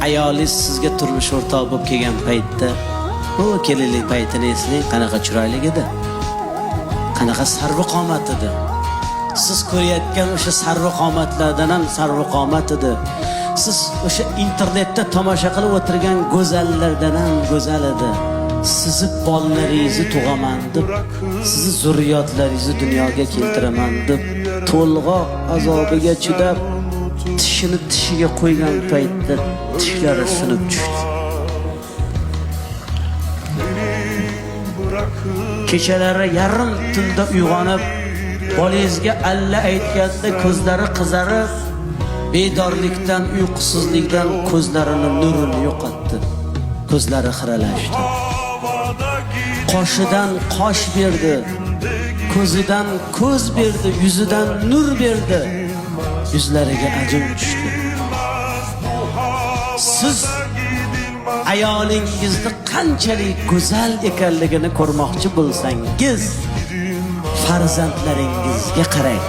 ayolingiz sizga turmush o'rtoq bo'lib kelgan paytda, o kelinlik paytini eslang, qanaqa chiroyli edi. Qanaqa sarvqomat edi. Siz ko'rayotgan o'sha sarvqomatlardan ham sarvqomat edi. Siz o'sha internetda tomosha qilib o'tirgan go'zallardan ham go'zal edi. Sizni bolalaringizni tug'aman deb, sizni zurriyotlaringizni dunyoga keltiraman deb to'lg'oq azobiga chidab, tishini tishiga qo'ygan paytda tishlari sinib tushdi. Kechalari yarim tunda uyg'onib, bolangizga alla aytganda ko'zlari qizarib, bedorlikdan, uyqusizlikdan ko'zlarining nurini yo'qotdi. Ko'zlari xiralashdi. Qoshidan qosh berdi, ko'zidan ko'z berdi, yuzidan nur berdi. Yuzlariga ajin tushdi. Siz ayolingizni qanchalik go'zal ekanligini ko'rmoqchi bo'lsangiz, farzandlaringizga qarang.